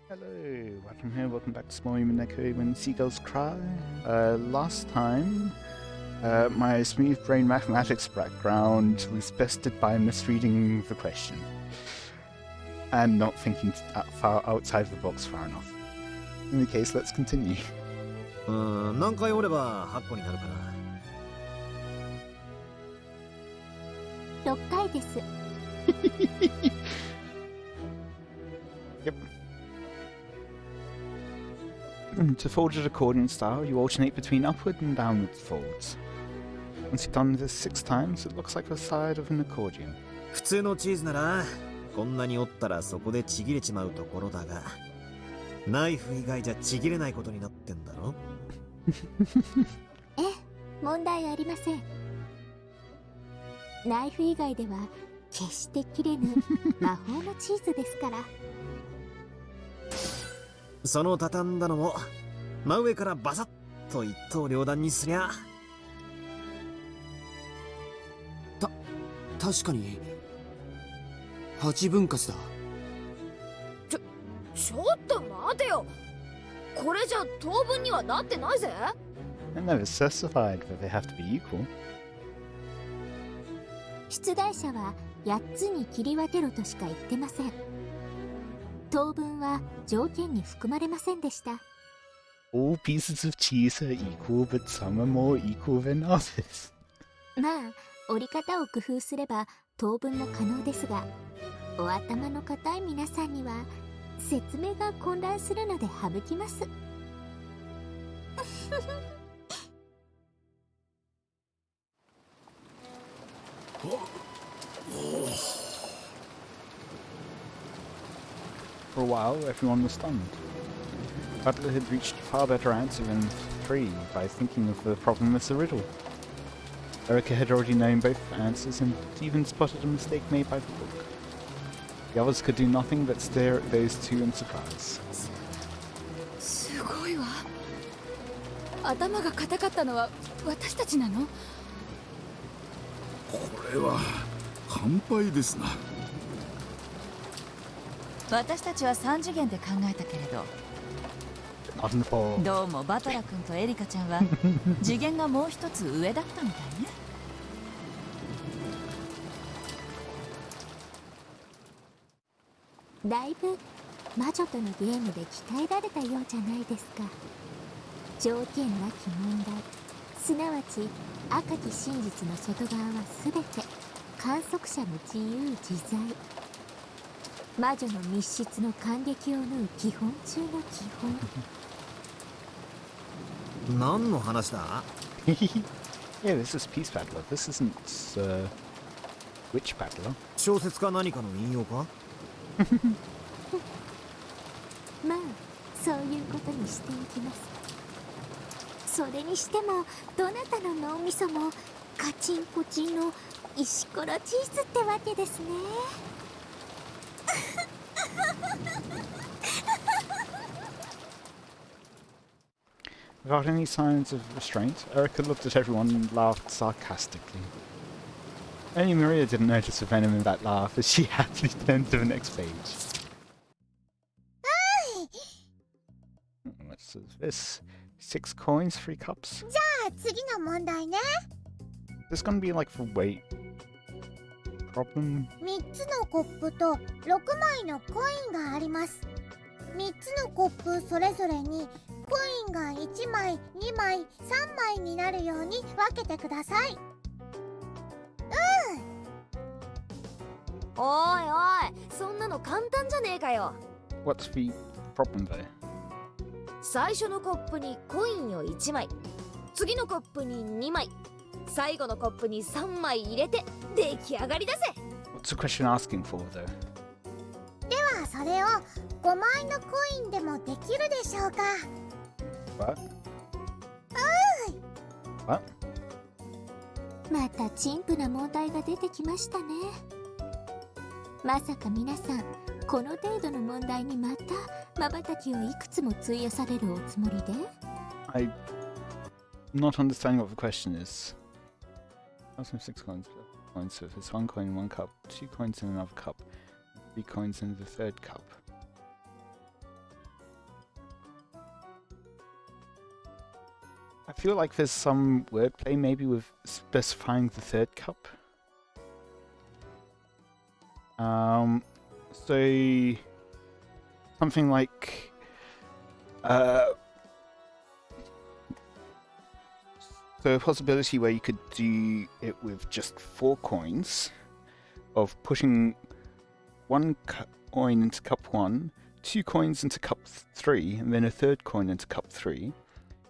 Hello, Watem here. Welcome back to small Umineko When Seagulls Cry. Last time, my smooth brain mathematics background was bested by misreading the question and not thinking far outside the box far enough. In the case, let's continue. 何回折れば8個になるかな。6回です。Yep. To fold it accordion style, you alternate between upward and downward folds. Once you've done this 6 times, it looks like the side of an accordion. 普通のチーズならこんなに折ったらそこでちぎれちまうところだが、ナイフ以外じゃちぎれないことになってんだろ。ええ、問題ありません。ナイフ以外では決して切れぬ魔法のチーズですから。その畳んだのも真上からバサッと一刀両断にすりゃ。確かに8分割だ。ちょっと待てよ。これじゃ等分にはなってないぜ。I never specified that they have to be equal. 出題者は8つに切り分けろとしか言ってません。等分は条件に含まれませんでした。All pieces of cheese are equal, but some are more equal than others. まあ、折り方を工夫すれば等分も可能ですが、お頭の固い皆さんには説明が混乱するので省きます。For a while, everyone was stunned. Butler had reached a far better answer than 3 by thinking of the problem as a riddle. Erica had already known both answers and even spotted a mistake made by the book. The others could do nothing but stare at those two in surprise. すごいわ。頭が硬かったのは私たちなの？これは乾杯ですな。私たちは3次元で考えたけれど、 On the ball. どうもバトラ君とエリカちゃんは次元がもう一つ上だったみたいね。だいぶ魔女とのゲームで鍛えられたようじゃないですか。条件なき問題、すなわち赤き真実の外側は全て観測者の自由自在。魔女の密室の感激を縫う基本中の基本。何の話だ？ Yeah, this is Peace Battler. This isn't, Witch Battler. 小説か何かの引用か？まあ、そういうことにしておきます。それにしてもどなたの脳みそもカチンコチンの石ころチーズってわけですね。Without any signs of restraint, Erica looked at everyone and laughed sarcastically. Only Maria didn't notice the venom in that laugh as she happily turned to the next page. What's this? 6 coins, 3 cups? じゃあ次の問題ね。 This gonna be like the weight problem? 3つのコップと6枚のコインがあります。3つのコップそれぞれにコインが1枚、2枚、3枚になるように分けてください。おいおい、そんなの簡単じゃねえかよ。 What's the problem though? 最初のコップにコインを1枚、次のコップに2枚、最後のコップに3枚入れて出来上がりだぜ。 What's the question asking for though? ではそれを5枚のコインでもできるでしょうか。 What? What? また陳腐な問題が出てきましたね。まさか皆さんこの程度の問題にまた瞬きをいくつも費やされるおつもりで？ I'm not understanding what the question is. 6 coins, so if it's 1 coin in 1 cup, 2 coins in another cup, 3 coins in the third cup. feel like there's some wordplay maybe with specifying the third cup. So something like so a possibility where you could do it with just 4 coins, of pushing 1 coin into cup 1, 2 coins into cup 3, and then a 3rd coin into cup 3.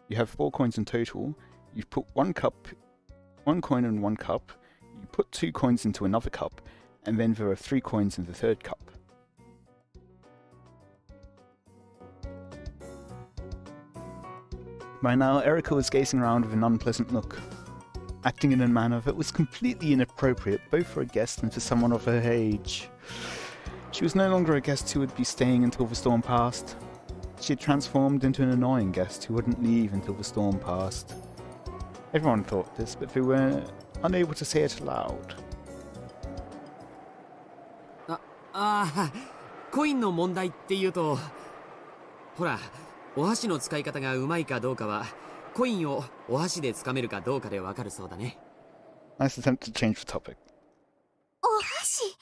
You have 4 coins in total. You put 1 coin in 1 cup, you put 2 coins into another cup, and then there are 3 coins in the 3rd cup. By now, Erica was gazing around with an unpleasant look, acting in a manner that was completely inappropriate both for a guest and for someone of her age. She was no longer a guest who would be staying until the storm passed. She had transformed into an annoying guest who wouldn't leave until the storm passed. Everyone thought this, but they were unable to say it aloud. コインの問題っていうと、ほら、お箸の使い方がうまいかどうかは、コインをお箸で掴めるかどうかでわかるそうだね。Nice attempt to change the topic. お箸。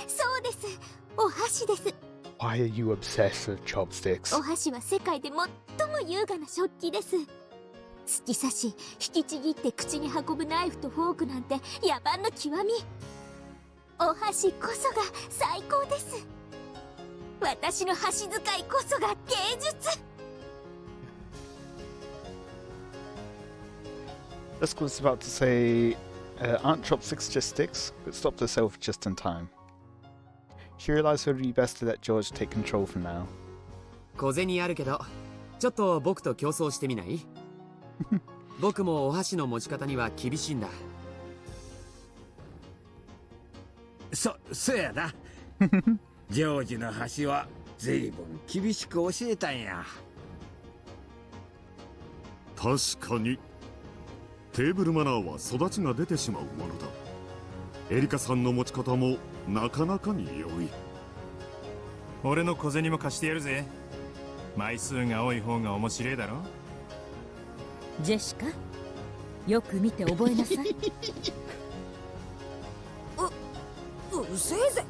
そうです。お箸です。Why are you obsessed with chopsticks? お箸は世界で最も優雅な食器です。突き刺し、引きちぎって口に運ぶナイフとフォークなんて野蛮の極み。お箸こそが最高です。私の箸使いこそが芸術。Jessica was about to say, aren't chopsticks just sticks? But stopped herself just in time. She realized it would be best to let George take control for now. 小銭あるけど、ちょっと僕と競争してみない？僕もお箸の持ち方には厳しいんだ。そやな。ジョージの箸は随分厳しく教えたんや。確かにテーブルマナーは育ちが出てしまうものだ。エリカさんの持ち方もなかなかに良い。俺の小銭も貸してやるぜ。枚数が多い方が面白いだろ。ジェシカ、よく見て覚えなさい。うせえぜ。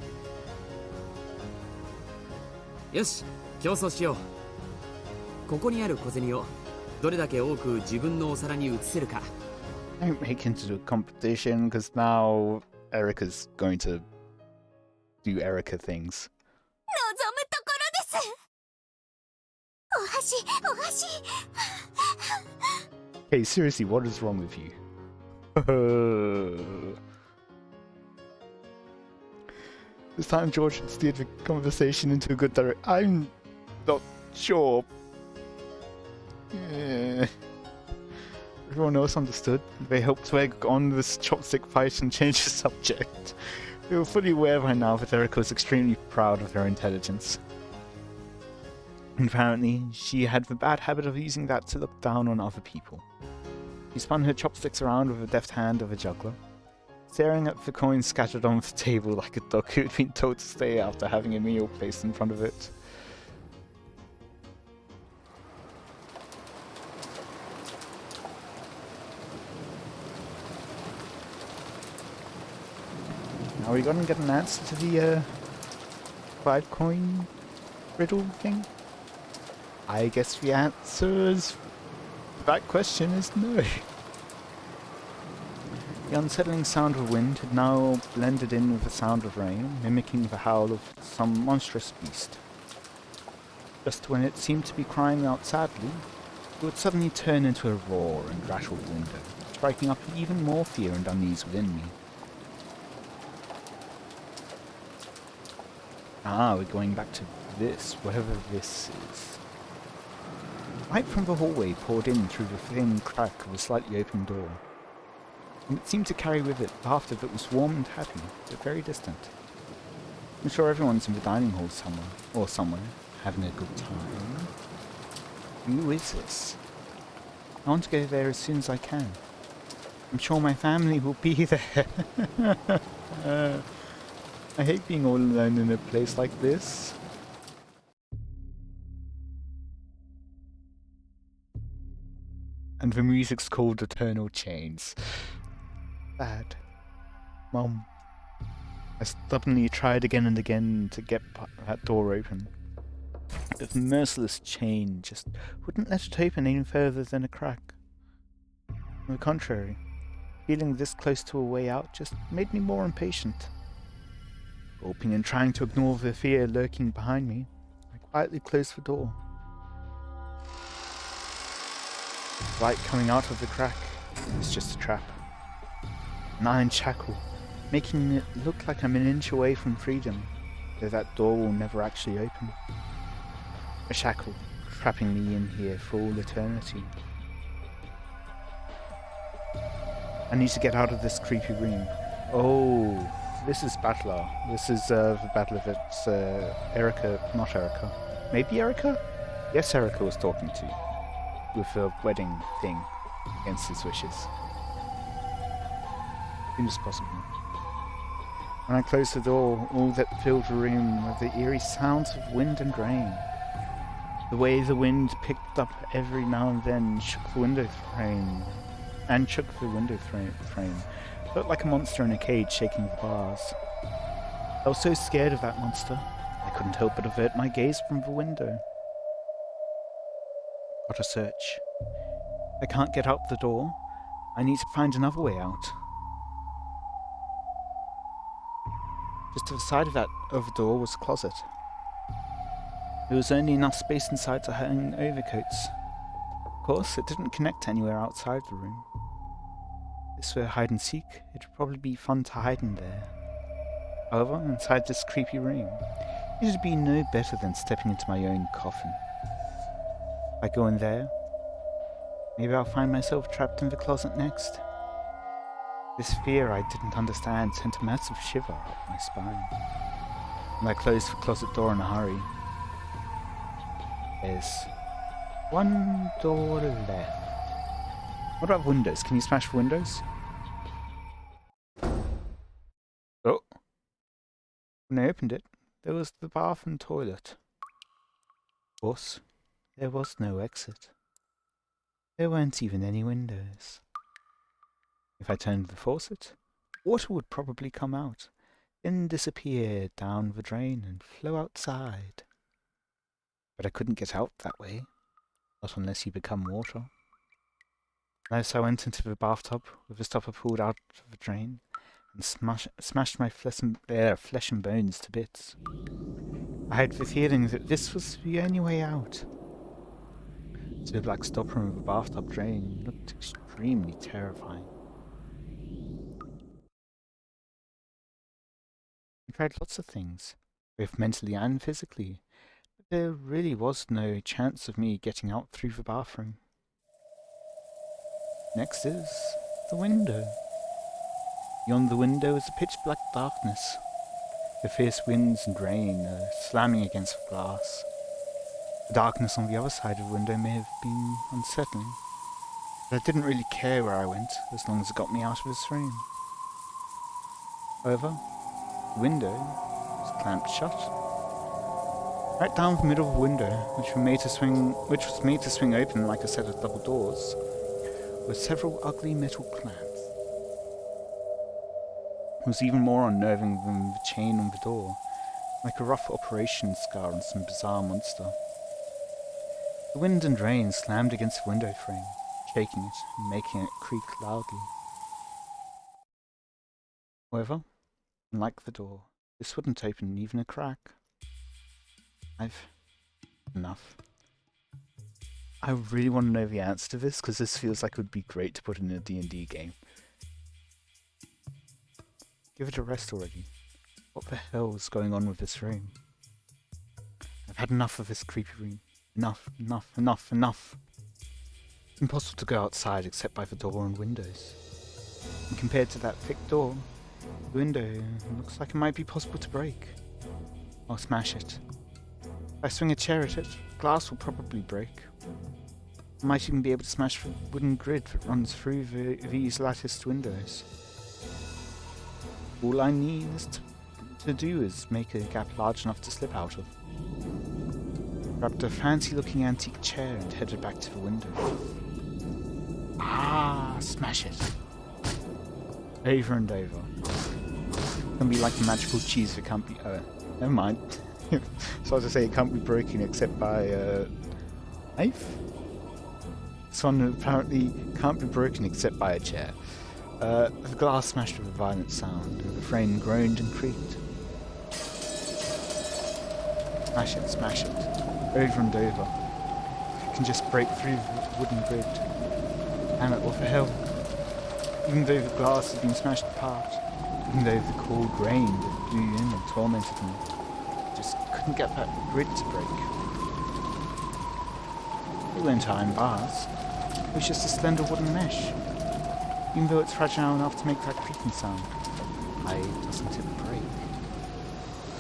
よし、競争しよう。ここにある小銭をどれだけ多く自分のお皿に移せるか。Don't make it into a competition, because now Erica's going to do Erica things. 望むところです。お箸、お箸。Hey, seriously, what is wrong with you? This time George had steered the conversation into a good direction. I'm not sure. Everyone else understood. They helped egg on this chopstick fight and change the subject. They were fully aware by now that Erica was extremely proud of her intelligence. And apparently, she had the bad habit of using that to look down on other people. She spun her chopsticks around with the deft hand of a juggler, staring at the coins scattered on the table like a dog who had been told to stay after having a meal placed in front of it. Are we gonna get an answer to the 5-coin riddle thing? I guess the answer to that question is no. The unsettling sound of wind had now blended in with the sound of rain, mimicking the howl of some monstrous beast. Just when it seemed to be crying out sadly, it would suddenly turn into a roar and rattle the window, striking up even more fear and unease within me. Ah, we're going back to this, whatever this is. Light from the hallway poured in through the thin crack of a slightly open door, and it seemed to carry with it laughter that was warm and happy, but very distant. I'm sure everyone's in the dining hall somewhere, having a good time. Who is this? I want to go there as soon as I can. I'm sure my family will be there. I hate being all alone in a place like this. And the music's called Eternal Chains. Bad. Mom. I stubbornly tried again and again to get that door open. But the merciless chain just wouldn't let it open any further than a crack. On the contrary, feeling this close to a way out just made me more impatient. Gulping and trying to ignore the fear lurking behind me, I quietly closed the door. The light coming out of the crack is just a trap. An iron shackle, making it look like I'm an inch away from freedom, though that door will never actually open. A shackle trapping me in here for all eternity. I need to get out of this creepy room. Oh, this is Battler. This is the battle of it's Erica, not Erica. Maybe Erica? Yes, Erica was talking to. With a wedding thing against his wishes. Seems possible. When I closed the door, all that filled the room were the eerie sounds of wind and rain. The way the wind picked up every now and then shook the window frame. Felt like a monster in a cage shaking the bars. I was so scared of that monster, I couldn't help but avert my gaze from the window. Gotta search. I can't get out the door. I need to find another way out. Just to the side of the door was a closet. There was only enough space inside to hang overcoats. Of course, it didn't connect anywhere outside the room. If this were hide and seek, it would probably be fun to hide in there. However, inside this creepy room, it would be no better than stepping into my own coffin. If I go in there, maybe I'll find myself trapped in the closet next. This fear I didn't understand sent a massive shiver up my spine. And I closed the closet door in a hurry. There's one door left. What about windows? Can you smash the windows? Oh. When I opened it, there was the bath and toilet. Of course, there was no exit. There weren't even any windows. If I turned the faucet, water would probably come out, then disappear down the drain and flow outside. But I couldn't get out that way, not unless you become water. Unless I went into the bathtub with the stopper pulled out of the drain and smashed my flesh and bones to bits. I had the feeling that this was the only way out. So the black stopper of the bathtub drain looked extremely terrifying. I tried lots of things, both mentally and physically, but there really was no chance of me getting out through the bathroom. Next is the window. Beyond the window is a pitch-black darkness. The fierce winds and rain are slamming against the glass. The darkness on the other side of the window may have been unsettling, but I didn't really care where I went as long as it got me out of this room. However, the window was clamped shut. Right down the middle of the window, which was made to swing open like a set of double doors, were several ugly metal clamps. It was even more unnerving than the chain on the door, like a rough operation scar on some bizarre monster. The wind and rain slammed against the window frame, shaking it and making it creak loudly. However, unlike the door, this wouldn't open even a crack. Enough. I really want to know the answer to this, because this feels like it would be great to put in a D&D game. Give it a rest already. What the hell is going on with this room? I've had enough of this creepy room. Enough. It's impossible to go outside except by the door and windows. And compared to that thick door, the window looks like it might be possible to break. I'll smash it. If I swing a chair at it, glass will probably break. I might even be able to smash the wooden grid that runs through these latticed windows. All I need to do is make a gap large enough to slip out of. Grabbed a fancy looking antique chair and headed back to the window. Ah, smash it. Over and over. It's gonna be like a magical cheese that can't be... never mind. So I was to say it can't be broken except by a knife? This one apparently can't be broken except by a chair. The glass smashed with a violent sound, and the frame groaned and creaked. Smash it, over and over. You can just break through the wooden grid. Damn it, what the hell? Even though the glass had been smashed apart, even though the cold rain that blew in and tormented me, just couldn't get that grid to break. It weren't iron bars, it was just a slender wooden mesh. Even though it's fragile enough to make that creaking sound, why doesn't it break?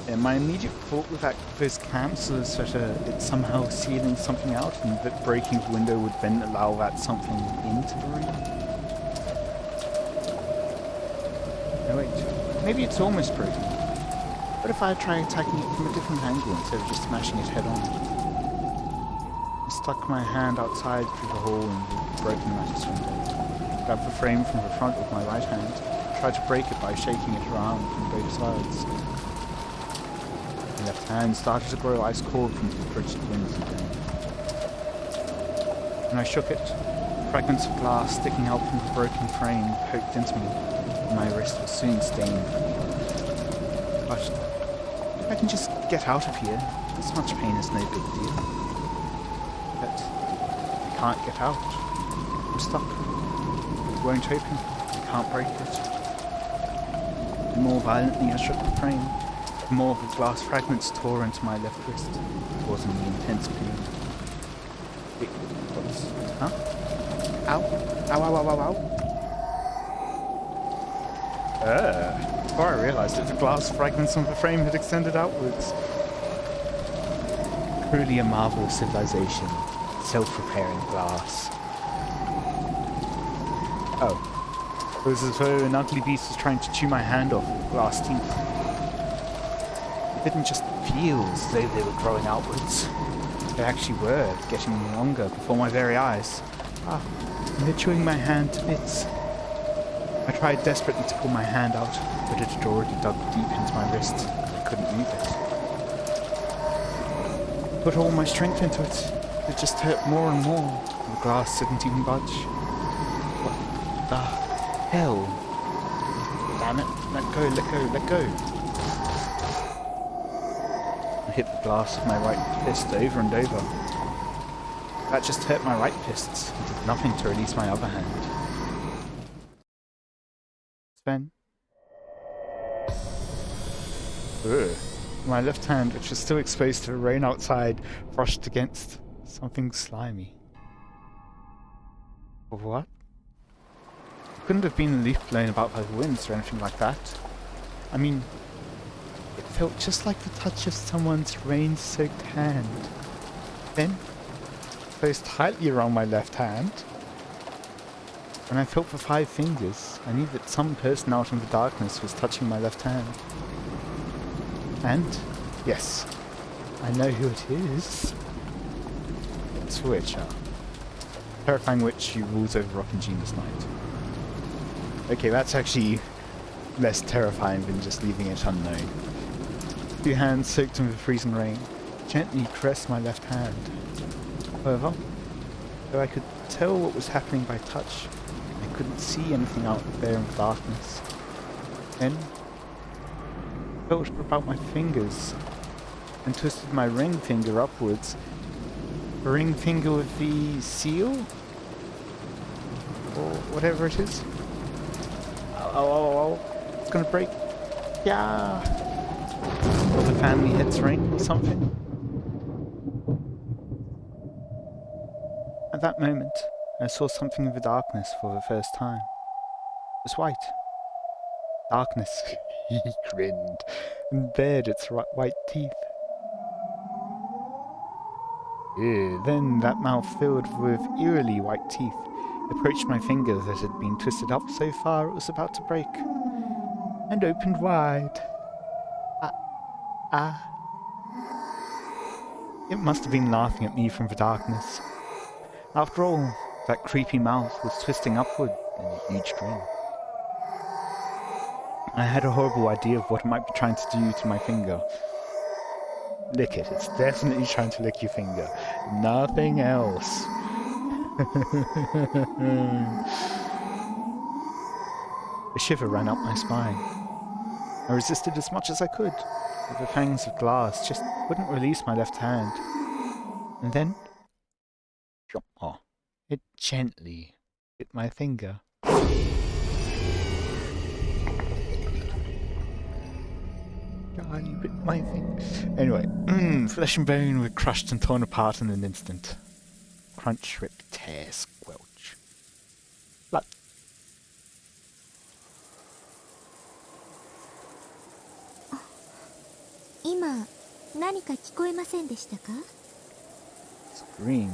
And my immediate thought with those clamps was that it's somehow sealing something out and that breaking the window would then allow that something into the room. No wait, maybe it's almost broken. What if I try attacking it from a different angle instead of just smashing it head on? I stuck my hand outside through the hole in the broken lattice window, grabbed the frame from the front with my right hand, tried to break it by shaking it around from both sides. My left hand started to grow ice cold from the frigid winds again. When I shook it, fragments of glass sticking out from the broken frame poked into me, and my wrist was soon stained. But if I can just get out of here, this much pain is no big deal. But I can't get out. I'm stuck. It won't open. I can't break it. The more violently I shook the frame, the more of the glass fragments tore into my left wrist, causing me intense pain. Wait, what's... huh? Ow. Ow, ow, ow, ow, ow. Before I realised it, the glass fragments of the frame had extended outwards. Truly a marvel of civilization. Self-repairing glass. Oh. It was as though an ugly beast was trying to chew my hand off with glass teeth. It didn't just feel as though they were growing outwards. They actually were, getting longer before my very eyes. Ah, and they're chewing my hand to bits. I tried desperately to pull my hand out, but it had already dug deep into my wrist. I couldn't move it. Put all my strength into it. It just hurt more and more. The glass didn't even budge. What the hell? Damn it. Let go, let go, let go. I hit the glass with my right fist over and over. That just hurt my right fist. It did nothing to release my other hand. Sven? Ugh. My left hand, which was still exposed to the rain outside, brushed against something slimy. What? It couldn't have been a leaf blown about by the winds or anything like that. I mean, it felt just like the touch of someone's rain-soaked hand. Then, closed tightly around my left hand. When I felt the 5 fingers, I knew that some person out in the darkness was touching my left hand. And, yes, I know who it is. It's the Witcher. Terrifying witch who rules over Rock and Gina's night. Okay, that's actually less terrifying than just leaving it unknown. 2 hands soaked in the freezing rain gently caressed my left hand. However, though I could tell what was happening by touch, I couldn't see anything out there in the darkness. Then, I felt about my fingers and twisted my ring finger upwards. The ring finger with the seal? Or whatever it is. Oh, it's gonna break. Yeah! Or the family head's ring or something. At that moment, I saw something in the darkness for the first time. It was white. Darkness, he grinned, and bared its white teeth. Then that mouth filled with eerily white teeth approached my finger that had been twisted up so far it was about to break, and opened wide. It must have been laughing at me from the darkness. After all, That creepy mouth was twisting upward in a huge grin. I had a horrible idea of what it might be trying to do to my finger. Lick it. It's definitely trying to lick your finger. Nothing else. A shiver ran up my spine. I resisted as much as I could, but the fangs of glass just wouldn't release my left hand. And then, it gently bit my finger. God, you bit my finger. Anyway, flesh and bone were crushed and torn apart in an instant. Crunch, rip, tear, squelch. Blood. Ima, 何か聞こえませんでしたか? Scream.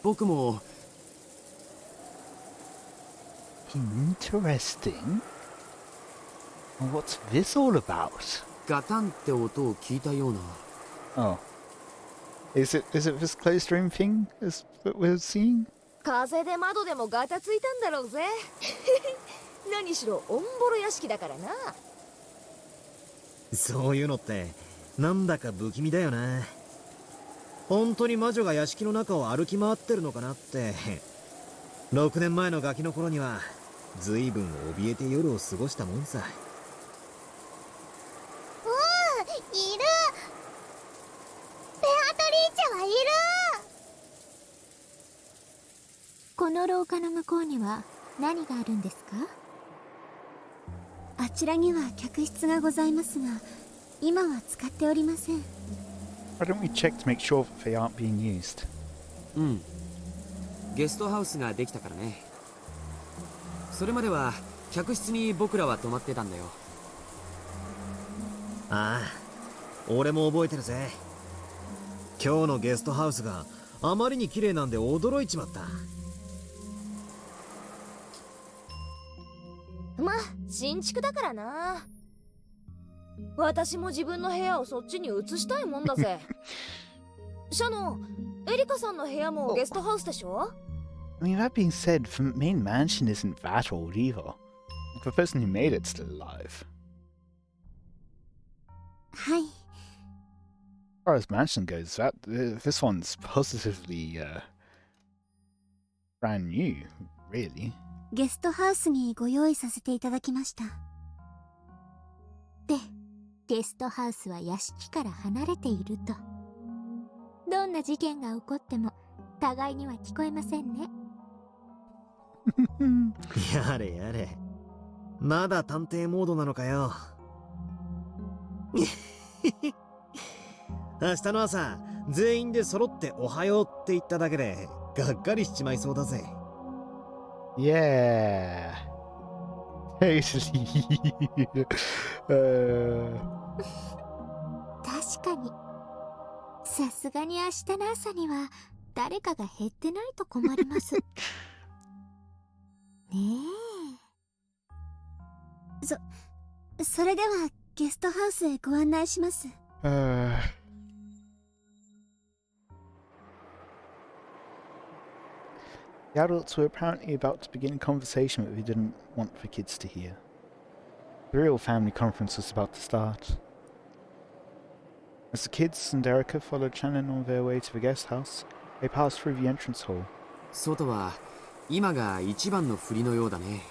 僕も Interesting. What's this all about? ガタンって音を聞いたような。 Oh. Is it this closed room thing as that we're seeing? 風で窓でもガタついたんだろうぜ。何しろオンボロ屋敷だからな。そういうのってなんだか不気味だよな。本当に魔女が屋敷の中を歩き回ってるのかなって。6年前のガキの頃には随分怯えて夜を過ごしたもんさ。いる。ベアトリーチェはいる。この廊下の向こうには何があるんですか? あちらには客室がございますが、今は使っておりません。 Why don't we check to make sure that they aren't being used? うん。ゲストハウスができたからね。それまでは客室に僕らは泊まってたんだよ。ああ、俺も覚えてるぜ。今日のゲストハウスがあまりに綺麗なんで驚いちまった。まあ新築だからな。私も自分の部屋をそっちに移したいもんだぜ。シャノ、エリカさんの部屋もゲストハウスでしょ? I mean, that being said, the main mansion isn't that old either. Like, the person who made it's still alive. はい。As far as mansion goes, this one's positively brand new, really. ゲストハウスにご用意させていただきました。で、ゲストハウスは屋敷から離れていると。どんな事件が起こっても互いには聞こえませんね。やれやれ。まだ探偵モードなのかよ。明日の朝、全員で揃っておはようって言っただけでがっかりしちまいそうだぜ。Yeah. Totally. 確かに。さすがに明日の朝には誰かが減ってないと困ります。ねえ。それではゲストハウスへご案内します。The adults were apparently about to begin a conversation that they didn't want the kids to hear. The real family conference was about to start. As the kids and Erica followed Shannon on their way to the guest house, they passed through the entrance hall. 外は今が一番の振りのようだね。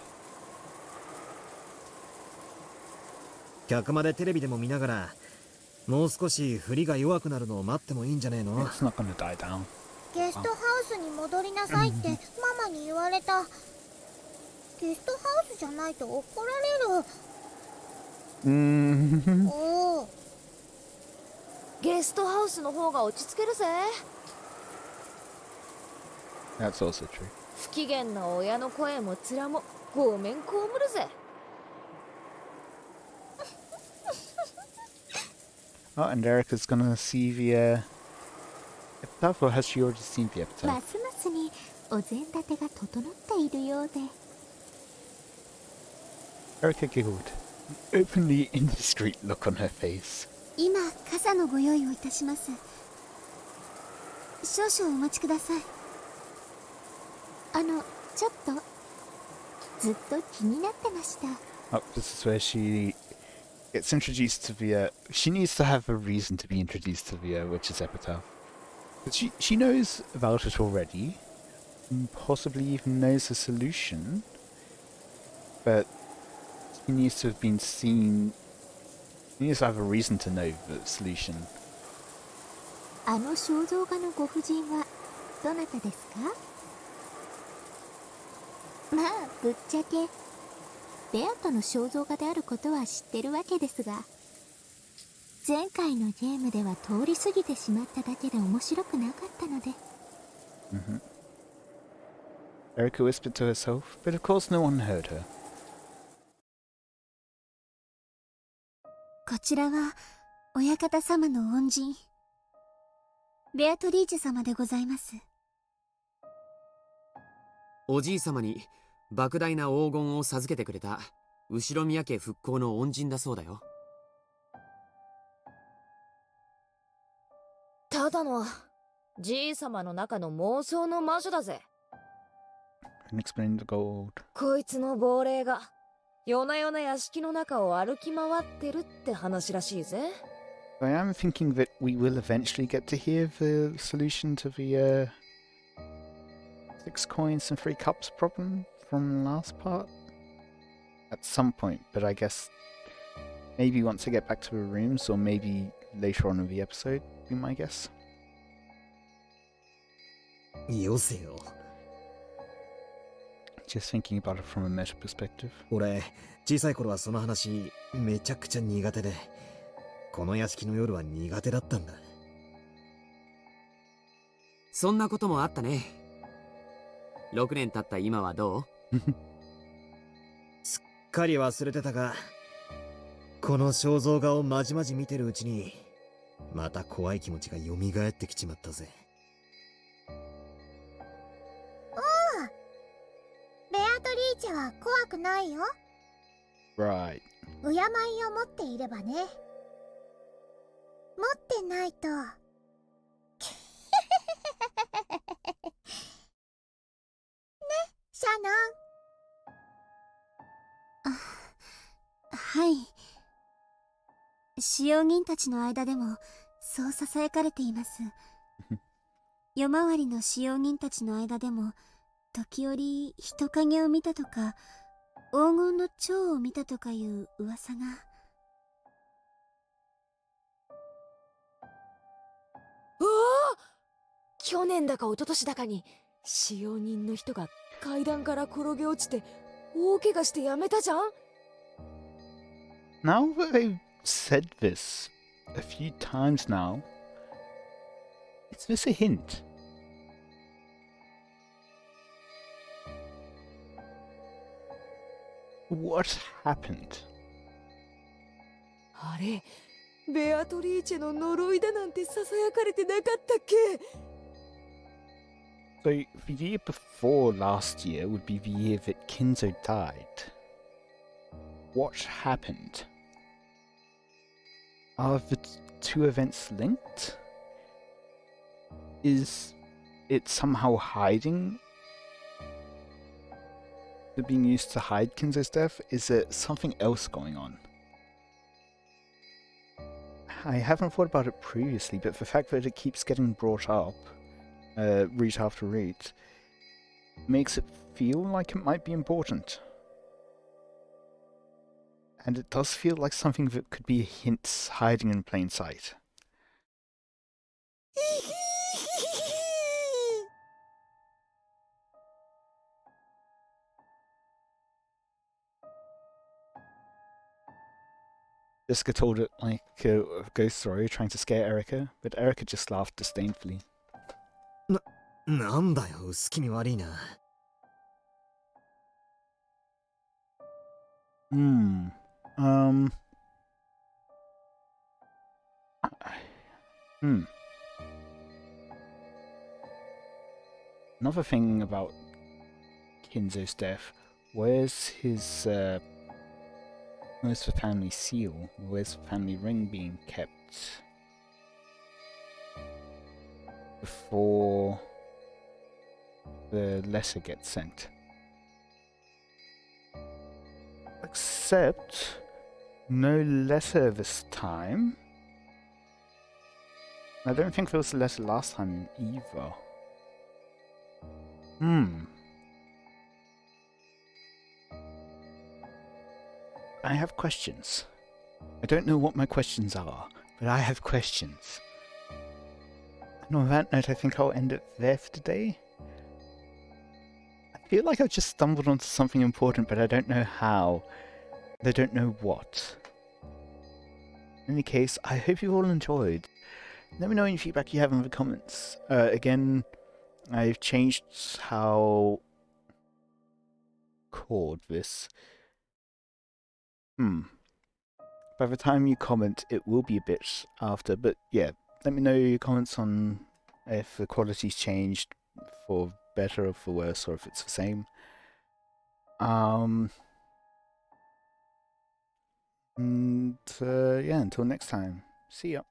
客までテレビでも見ながら、もう少し振りが弱くなるのを待ってもいいんじゃねえの? It's not gonna die down. ゲストハウスに戻りなさいってママに言われた。ゲストハウスじゃないと怒られる。おお。ゲストハウスの方が落ち着けるぜ。That's also true. 不機嫌な親の声も面もごめんこむるぜ。Oh, and Erica's gonna see the Epitaph, or has she already seen the ま Epitaph? すますにお膳立てが整っているようで。Erica giggled, an openly indiscreet look on her face. 今傘のご用意をいたします。少々お待ちください。ちょっとずっと気になってました。 Oh, this is where she gets introduced to Via. She needs to have a reason to be introduced to Via, which is Epitaph. But she knows about it already, and possibly even knows the solution, but she needs to have been seen. She needs to have a reason to know the solution. あの肖像画のご婦人はどなたですか？まあぶっちゃけベアとの肖像画であることは知ってるわけですが、前回のゲームでは通り過ぎてしまっただけで面白くなかったので。Erica whispered to herself, but of course no one heard her. こちらは親方様の恩人ベアトリーチェ様でございます。おじい様に莫大な黄金を授けてくれた後宮家復興の恩人だそうだよ。ただのじい様の中の妄想の魔女だぜ。 Unexplained gold. こいつの亡霊が夜な夜な屋敷の中を歩き回ってるって話らしいぜ。I am thinking that we will eventually get to hear the solution to the 6 coins and 3 cups problem from the last part at some point, but I guess maybe once I get back to the rooms, or maybe later on in the episode, be my guess. よせよ。 Just thinking about it from a meta perspective. 俺、小さい頃はその話めちゃくちゃ苦手で、この屋敷の夜は苦手だったんだ。そんなこともあったね。6年経った今はどう？すっかり忘れてたが、この肖像画をまじまじ見てるうちにまた怖い気持ちが蘇ってきちまったぜ。ベアトリーチェは怖くないよ。 Right. 敬いを持っていればね。持ってないとね、シャノン。はい。使用人たちの間でもそう囁かれています。夜回りの使用人たちの間でも時折人影を見たとか黄金の蝶を見たとかいう噂が。うわあ、去年だか一昨年だかに使用人の人が階段から転げ落ちて大怪我してやめたじゃん。 Now that they've said this a few times now, is this a hint? What happened? あれ、ベアトリーチェの呪いだなんて囁かれてなかったっけ？ So, the year before last year would be the year that Kinzo died. What happened? Are the two events linked? Is it somehow hiding? It being used to hide Kinzo's death? Is there something else going on? I haven't thought about it previously, but the fact that it keeps getting brought up, read after read, makes it feel like it might be important. And it does feel like something that could be hints hiding in plain sight. Jessica told it like a ghost story, trying to scare Erica, but Erica just laughed disdainfully. なんだよ、薄気味悪いな。Another thing about Kinzo's death, where's the family seal? Where's the family ring being kept? Before the letter gets sent. Except no letter this time. I don't think there was a letter last time either. I have questions. I don't know what my questions are, but I have questions. And on that note, I think I'll end it there for today. I feel like I've just stumbled onto something important, but I don't know how. I don't know what. In any case, I hope you all enjoyed. Let me know any feedback you have in the comments. Again, I've changed how... record this. By the time you comment, it will be a bit after, but yeah, let me know your comments on if the quality's changed for better or for worse, or if it's the same. Yeah, until next time. See ya.